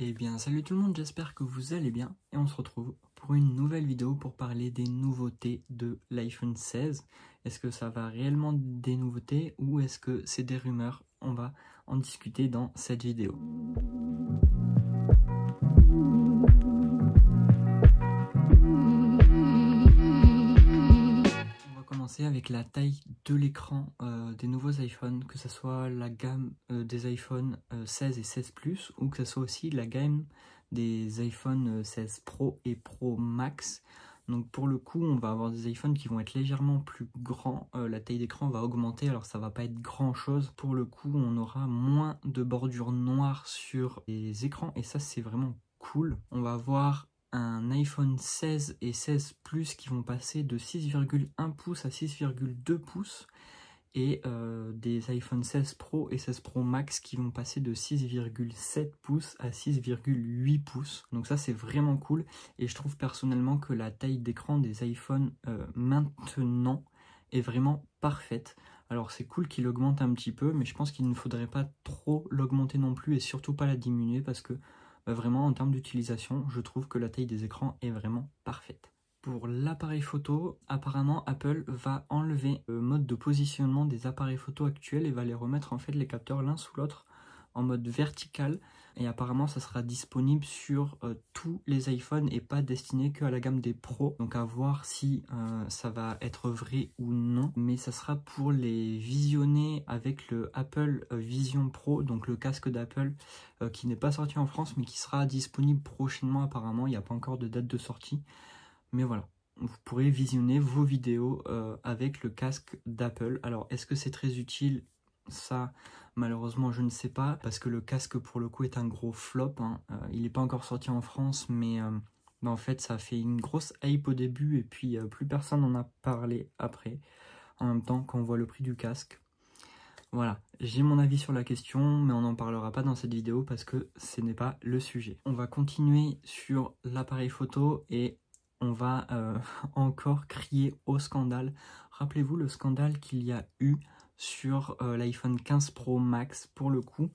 Eh bien salut tout le monde, j'espère que vous allez bien et on se retrouve pour une nouvelle vidéo pour parler des nouveautés de l'iPhone 16. Est-ce que ça va réellement des nouveautés ou est-ce que c'est des rumeurs? On va en discuter dans cette vidéo. Avec la taille de l'écran des nouveaux iPhones, que ce soit la gamme des iPhone 16 et 16 Plus ou que ce soit aussi la gamme des iPhone 16 Pro et Pro Max. Donc pour le coup on va avoir des iPhones qui vont être légèrement plus grands, la taille d'écran va augmenter, alors ça va pas être grand chose. Pour le coup on aura moins de bordures noires sur les écrans et ça c'est vraiment cool. On va avoir un iPhone 16 et 16 Plus qui vont passer de 6,1 pouces à 6,2 pouces et des iPhone 16 Pro et 16 Pro Max qui vont passer de 6,7 pouces à 6,8 pouces. Donc ça c'est vraiment cool et je trouve personnellement que la taille d'écran des iPhones maintenant est vraiment parfaite. Alors c'est cool qu'il augmente un petit peu, mais je pense qu'il ne faudrait pas trop l'augmenter non plus et surtout pas la diminuer parce que vraiment en termes d'utilisation, je trouve que la taille des écrans est vraiment parfaite. Pour l'appareil photo, apparemment Apple va enlever le mode de positionnement des appareils photo actuels et va les remettre en fait les capteurs l'un sous l'autre en mode vertical et apparemment ça sera disponible sur tous les iPhones et pas destiné qu'à la gamme des pros, donc à voir si ça va être vrai ou non, mais ça sera pour les visionner avec le Apple Vision Pro, donc le casque d'Apple qui n'est pas sorti en France mais qui sera disponible prochainement apparemment. Il n'y a pas encore de date de sortie, mais voilà, vous pourrez visionner vos vidéos avec le casque d'Apple. Alors est-ce que c'est très utile? Ça malheureusement je ne sais pas, parce que le casque pour le coup est un gros flop, hein. Il n'est pas encore sorti en France, mais en fait ça a fait une grosse hype au début et puis plus personne n'en a parlé après, en même temps quand on voit le prix du casque. Voilà, j'ai mon avis sur la question, mais on n'en parlera pas dans cette vidéo parce que ce n'est pas le sujet. On va continuer sur l'appareil photo et on va encore crier au scandale. Rappelez-vous le scandale qu'il y a eu sur l'iPhone 15 Pro Max pour le coup,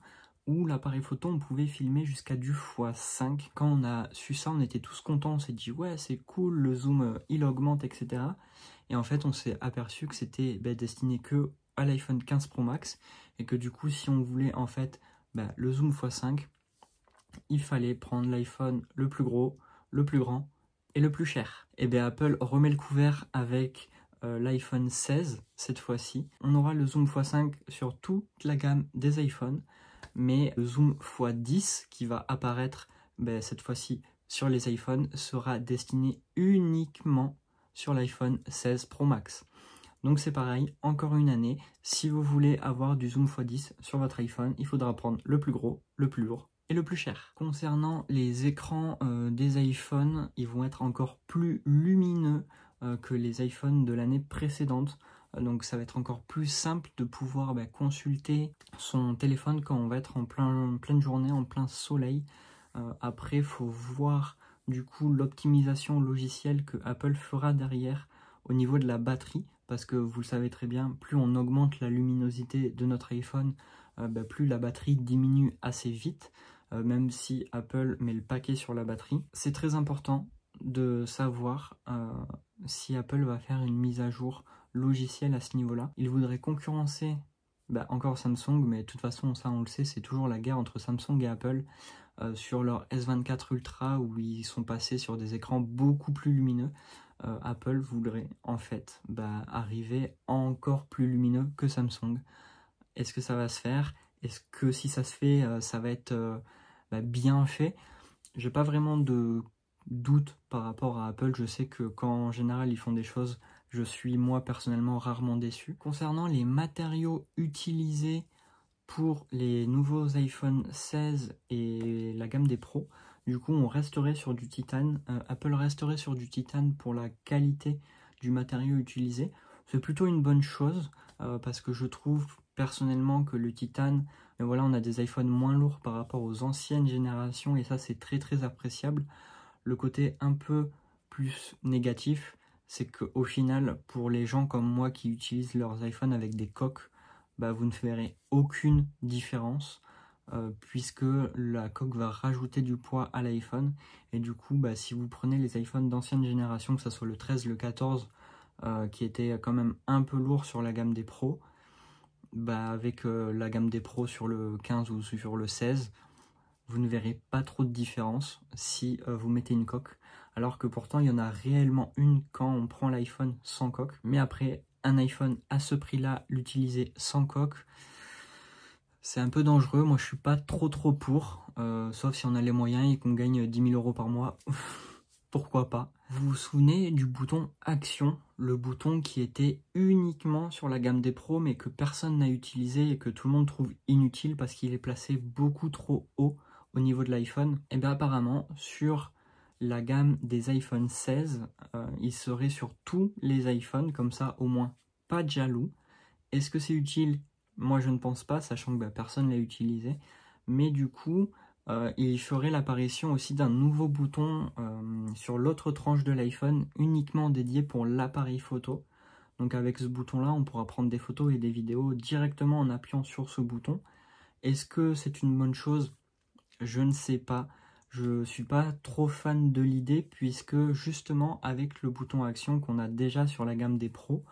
où l'appareil photo on pouvait filmer jusqu'à du x5. Quand on a su ça, on était tous contents, on s'est dit ouais c'est cool, le zoom il augmente, etc. Et en fait on s'est aperçu que c'était destiné que à l'iPhone 15 Pro Max et que du coup si on voulait en fait le zoom x5, il fallait prendre l'iPhone le plus gros, le plus grand et le plus cher. Et bien Apple remet le couvert avec l'iPhone 16 cette fois-ci. On aura le zoom x5 sur toute la gamme des iPhones, mais le zoom x10 qui va apparaître cette fois-ci sur les iPhones sera destiné uniquement sur l'iPhone 16 Pro Max. Donc c'est pareil, encore une année, si vous voulez avoir du zoom x10 sur votre iPhone, il faudra prendre le plus gros, le plus lourd et le plus cher. Concernant les écrans des iPhones, ils vont être encore plus lumineux que les iPhones de l'année précédente. Donc ça va être encore plus simple de pouvoir consulter son téléphone quand on va être en pleine journée, en plein soleil. Après, il faut voir du coup l'optimisation logicielle que Apple fera derrière au niveau de la batterie, parce que vous le savez très bien, plus on augmente la luminosité de notre iPhone, plus la batterie diminue assez vite, même si Apple met le paquet sur la batterie. C'est très important de savoir si Apple va faire une mise à jour logicielle à ce niveau-là. Il voudrait concurrencer encore Samsung, mais de toute façon, ça on le sait, c'est toujours la guerre entre Samsung et Apple sur leur S24 Ultra où ils sont passés sur des écrans beaucoup plus lumineux. Apple voudrait en fait arriver encore plus lumineux que Samsung. Est-ce que ça va se faire? Est-ce que si ça se fait, ça va être bien fait? J'ai pas vraiment de doute par rapport à Apple. Je sais que quand en général ils font des choses, je suis moi personnellement rarement déçu. Concernant les matériaux utilisés pour les nouveaux iPhone 16 et la gamme des Pro, du coup on resterait sur du titane. Apple resterait sur du titane pour la qualité du matériau utilisé. C'est plutôt une bonne chose parce que je trouve personnellement que le titane, voilà, on a des iPhones moins lourds par rapport aux anciennes générations et ça c'est très appréciable. Le côté un peu plus négatif, c'est qu'au final, pour les gens comme moi qui utilisent leurs iPhones avec des coques, vous ne verrez aucune différence. puisque la coque va rajouter du poids à l'iPhone. Et du coup, si vous prenez les iPhones d'ancienne génération, que ce soit le 13, le 14, qui étaient quand même un peu lourds sur la gamme des pros, avec la gamme des pros sur le 15 ou sur le 16, vous ne verrez pas trop de différence si vous mettez une coque. Alors que pourtant, il y en a réellement une quand on prend l'iPhone sans coque. Mais après, un iPhone à ce prix-là, l'utiliser sans coque, c'est un peu dangereux. Moi, je suis pas trop pour. Sauf si on a les moyens et qu'on gagne 10 000 € par mois. Pourquoi pas. Vous vous souvenez du bouton Action, le bouton qui était uniquement sur la gamme des pros mais que personne n'a utilisé et que tout le monde trouve inutile parce qu'il est placé beaucoup trop haut au niveau de l'iPhone? Et bien apparemment sur la gamme des iPhone 16, il serait sur tous les iPhones, comme ça au moins pas de jaloux. Est-ce que c'est utile? Moi je ne pense pas, sachant que personne ne l'a utilisé, mais du coup il ferait l'apparition aussi d'un nouveau bouton sur l'autre tranche de l'iPhone uniquement dédié pour l'appareil photo. Donc avec ce bouton là on pourra prendre des photos et des vidéos directement en appuyant sur ce bouton. Est-ce que c'est une bonne chose? Je ne sais pas. Je suis pas trop fan de l'idée puisque justement avec le bouton action qu'on a déjà sur la gamme des pros,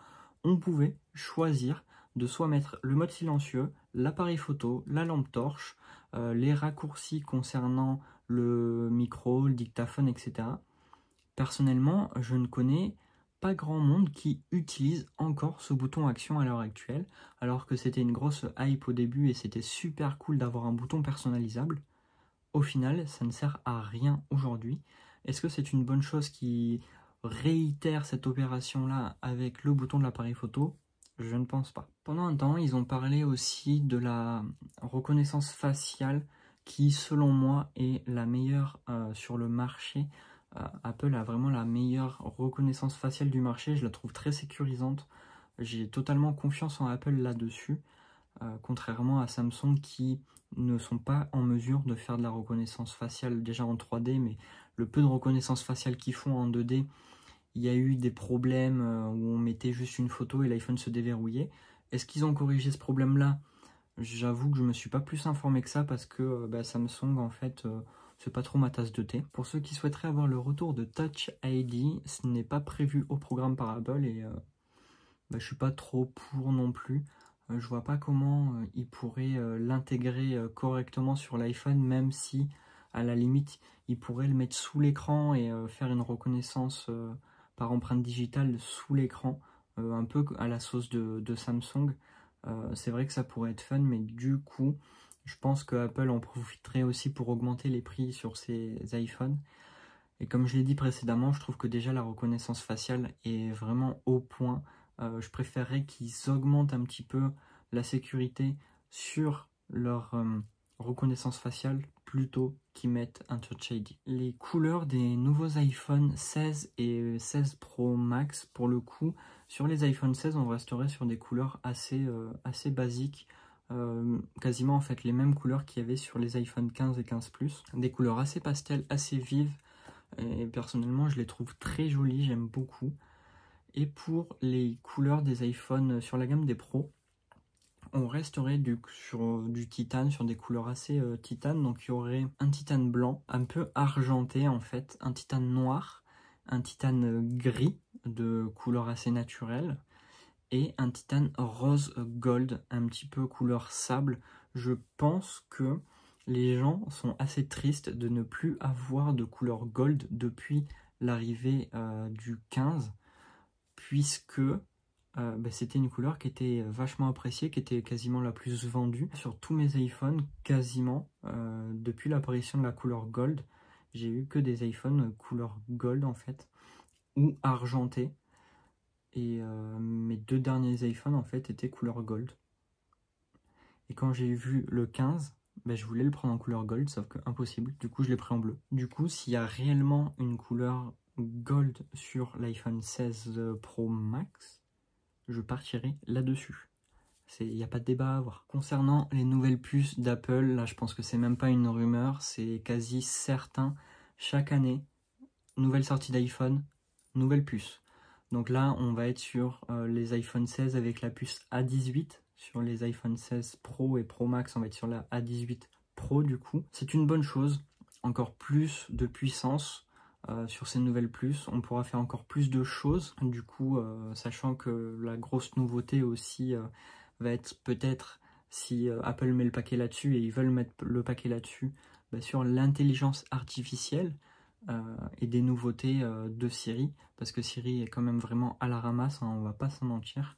on pouvait choisir de soit mettre le mode silencieux, l'appareil photo, la lampe torche, les raccourcis concernant le micro, le dictaphone, etc. Personnellement, je ne connais pas grand monde qui utilise encore ce bouton action à l'heure actuelle, alors que c'était une grosse hype au début et c'était super cool d'avoir un bouton personnalisable. Au final, ça ne sert à rien aujourd'hui. Est-ce que c'est une bonne chose qui réitère cette opération-là avec le bouton de l'appareil photo? Je ne pense pas. Pendant un temps, ils ont parlé aussi de la reconnaissance faciale qui, selon moi, est la meilleure sur le marché. Apple a vraiment la meilleure reconnaissance faciale du marché. Je la trouve très sécurisante. J'ai totalement confiance en Apple là-dessus. Contrairement à Samsung qui ne sont pas en mesure de faire de la reconnaissance faciale déjà en 3D, mais le peu de reconnaissance faciale qu'ils font en 2D, il y a eu des problèmes où on mettait juste une photo et l'iPhone se déverrouillait. Est-ce qu'ils ont corrigé ce problème-là? J'avoue que je me suis pas plus informé que ça parce que Samsung en fait c'est pas trop ma tasse de thé. Pour ceux qui souhaiteraient avoir le retour de Touch ID, ce n'est pas prévu au programme par Apple et je suis pas trop pour non plus. Je vois pas comment ils pourraient l'intégrer correctement sur l'iPhone, même si à la limite ils pourraient le mettre sous l'écran et faire une reconnaissance par empreinte digitale sous l'écran, un peu à la sauce de Samsung. C'est vrai que ça pourrait être fun, mais du coup je pense que Apple en profiterait aussi pour augmenter les prix sur ses iPhones. Et comme je l'ai dit précédemment, je trouve que déjà la reconnaissance faciale est vraiment au point. Je préférerais qu'ils augmentent un petit peu la sécurité sur leur reconnaissance faciale plutôt qu'ils mettent un Touch ID. Les couleurs des nouveaux iPhone 16 et 16 Pro Max, pour le coup, sur les iPhone 16, on resterait sur des couleurs assez basiques. Quasiment en fait les mêmes couleurs qu'il y avait sur les iPhone 15 et 15 Plus. Des couleurs assez pastel, assez vives. Et personnellement, je les trouve très jolies, j'aime beaucoup. Et pour les couleurs des iPhones sur la gamme des pros, on resterait sur du titane, sur des couleurs assez titane. Donc il y aurait un titane blanc, un peu argenté en fait, un titane noir, un titane gris de couleur assez naturelle et un titane rose gold, un petit peu couleur sable. Je pense que les gens sont assez tristes de ne plus avoir de couleur gold depuis l'arrivée du 15, puisque c'était une couleur qui était vachement appréciée, qui était quasiment la plus vendue. Sur tous mes iPhones, quasiment, depuis l'apparition de la couleur gold, j'ai eu que des iPhones couleur gold en fait, ou argenté. Et mes deux derniers iPhones en fait étaient couleur gold. Et quand j'ai vu le 15, je voulais le prendre en couleur gold, sauf que impossible. Du coup, je l'ai pris en bleu. Du coup, s'il y a réellement une couleur gold sur l'iPhone 16 Pro Max, je partirai là-dessus. Il n'y a pas de débat à avoir. Concernant les nouvelles puces d'Apple, là, je pense que c'est même pas une rumeur, c'est quasi certain. Chaque année, nouvelle sortie d'iPhone, nouvelle puce. Donc là, on va être sur les iPhone 16 avec la puce A18. Sur les iPhone 16 Pro et Pro Max, on va être sur la A18 Pro du coup. C'est une bonne chose, encore plus de puissance sur ces nouvelles puces. On pourra faire encore plus de choses du coup, sachant que la grosse nouveauté aussi va être peut-être, si Apple met le paquet là-dessus et ils veulent mettre le paquet là-dessus, sur l'intelligence artificielle et des nouveautés de Siri, parce que Siri est quand même vraiment à la ramasse, hein, on va pas s'en mentir.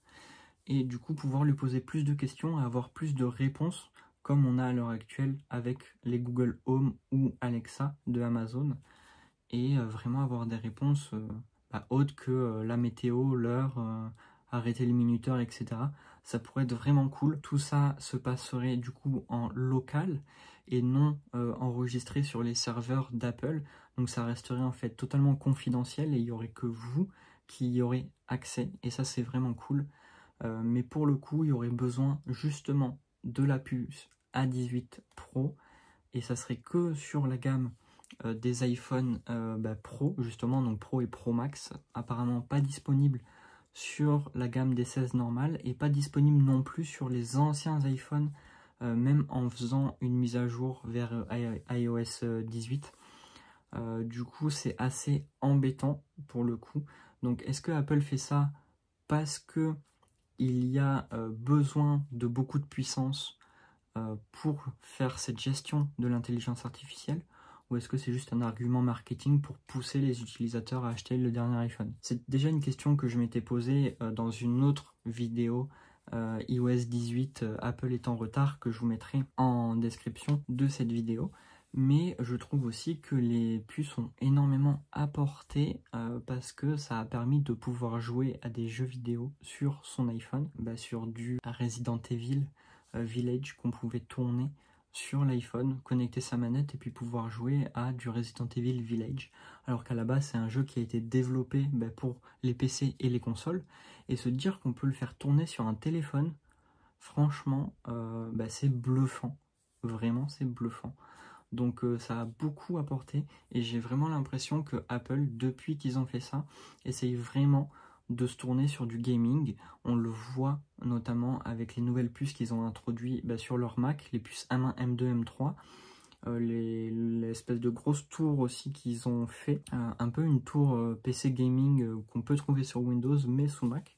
Et du coup pouvoir lui poser plus de questions et avoir plus de réponses comme on a à l'heure actuelle avec les Google Home ou Alexa de Amazon, et vraiment avoir des réponses autres que la météo, l'heure, arrêter les minuteurs, etc. Ça pourrait être vraiment cool. Tout ça se passerait du coup en local et non enregistré sur les serveurs d'Apple. Donc ça resterait en fait totalement confidentiel et il n'y aurait que vous qui y aurez accès. Et ça c'est vraiment cool. Mais pour le coup, il y aurait besoin justement de la puce A18 Pro et ça serait que sur la gamme des iPhone Pro, justement, donc Pro et Pro Max, apparemment pas disponible sur la gamme des 16 normales et pas disponible non plus sur les anciens iPhones, même en faisant une mise à jour vers iOS 18. Du coup, c'est assez embêtant pour le coup. Donc, est-ce que Apple fait ça parce que il y a besoin de beaucoup de puissance pour faire cette gestion de l'intelligence artificielle, ou est-ce que c'est juste un argument marketing pour pousser les utilisateurs à acheter le dernier iPhone? C'est déjà une question que je m'étais posée dans une autre vidéo iOS 18 Apple est en retard, que je vous mettrai en description de cette vidéo. Mais je trouve aussi que les puces ont énormément apporté parce que ça a permis de pouvoir jouer à des jeux vidéo sur son iPhone, sur du Resident Evil Village qu'on pouvait tourner sur l'iPhone, connecter sa manette et puis pouvoir jouer à du Resident Evil Village. Alors qu'à la base c'est un jeu qui a été développé pour les PC et les consoles. Et se dire qu'on peut le faire tourner sur un téléphone, franchement, c'est bluffant. Vraiment, c'est bluffant. Donc ça a beaucoup apporté et j'ai vraiment l'impression que Apple, depuis qu'ils ont fait ça, essaye vraiment de se tourner sur du gaming. On le voit notamment avec les nouvelles puces qu'ils ont introduites sur leur Mac, les puces M1, M2, M3, l'espèce de grosse tour aussi qu'ils ont fait, un peu une tour PC gaming qu'on peut trouver sur Windows mais sous Mac.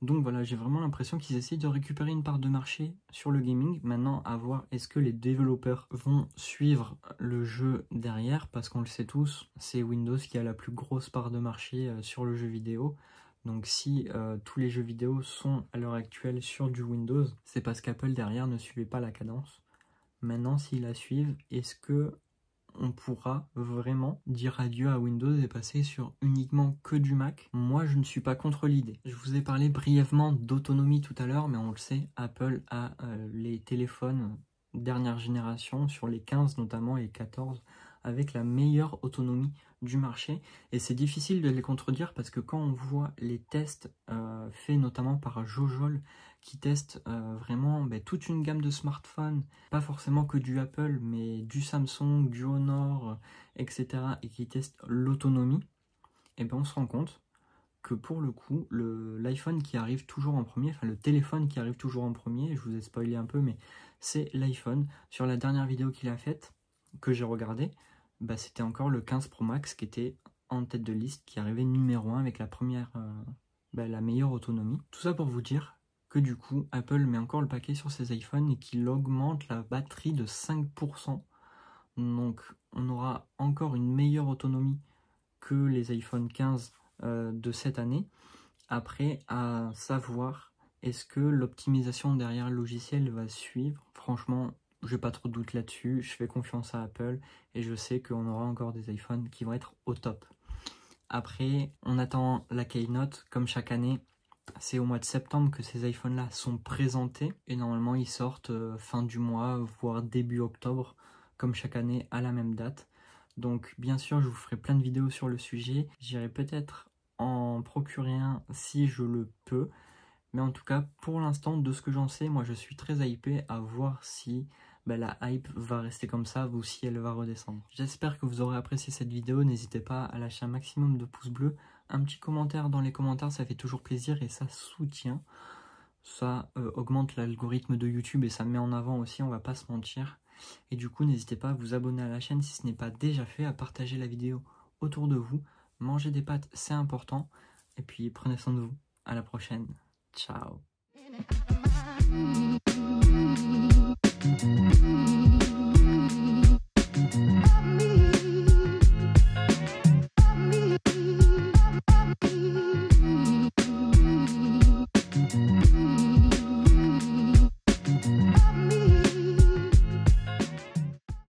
Donc voilà, j'ai vraiment l'impression qu'ils essayent de récupérer une part de marché sur le gaming. Maintenant, à voir, est-ce que les développeurs vont suivre le jeu derrière? Parce qu'on le sait tous, c'est Windows qui a la plus grosse part de marché sur le jeu vidéo. Donc si tous les jeux vidéo sont à l'heure actuelle sur du Windows, c'est parce qu'Apple derrière ne suivait pas la cadence. Maintenant, s'ils la suivent, est-ce que on pourra vraiment dire adieu à Windows et passer sur uniquement que du Mac? Moi, je ne suis pas contre l'idée. Je vous ai parlé brièvement d'autonomie tout à l'heure, mais on le sait, Apple a les téléphones dernière génération, sur les 15 notamment et 14, avec la meilleure autonomie du marché. Et c'est difficile de les contredire parce que quand on voit les tests faits notamment par Jojol, qui teste vraiment toute une gamme de smartphones, pas forcément que du Apple, mais du Samsung, du Honor, etc., et qui teste l'autonomie, et on se rend compte que pour le coup, l'iPhone qui arrive toujours en premier, enfin le téléphone qui arrive toujours en premier, je vous ai spoilé un peu, mais c'est l'iPhone. Sur la dernière vidéo qu'il a faite, que j'ai regardée, c'était encore le 15 Pro Max qui était en tête de liste, qui arrivait numéro 1 avec la meilleure autonomie. Tout ça pour vous dire que du coup, Apple met encore le paquet sur ses iPhones et qu'il augmente la batterie de 5%. Donc, on aura encore une meilleure autonomie que les iPhone 15 de cette année. Après, à savoir, est-ce que l'optimisation derrière le logiciel va suivre? Franchement, j'ai pas trop de doute là-dessus. Je fais confiance à Apple et je sais qu'on aura encore des iPhones qui vont être au top. Après, on attend la Keynote comme chaque année. C'est au mois de septembre que ces iPhones-là sont présentés et normalement ils sortent fin du mois, voire début octobre, comme chaque année à la même date. Donc bien sûr, je vous ferai plein de vidéos sur le sujet. J'irai peut-être en procurer un si je le peux. Mais en tout cas, pour l'instant, de ce que j'en sais, moi je suis très hypé à voir si la hype va rester comme ça ou si elle va redescendre. J'espère que vous aurez apprécié cette vidéo. N'hésitez pas à lâcher un maximum de pouces bleus. Un petit commentaire dans les commentaires, ça fait toujours plaisir et ça soutient. Ça augmente l'algorithme de YouTube et ça met en avant aussi, on va pas se mentir. Et du coup, n'hésitez pas à vous abonner à la chaîne si ce n'est pas déjà fait, à partager la vidéo autour de vous. Manger des pâtes, c'est important. Et puis, prenez soin de vous. À la prochaine. Ciao.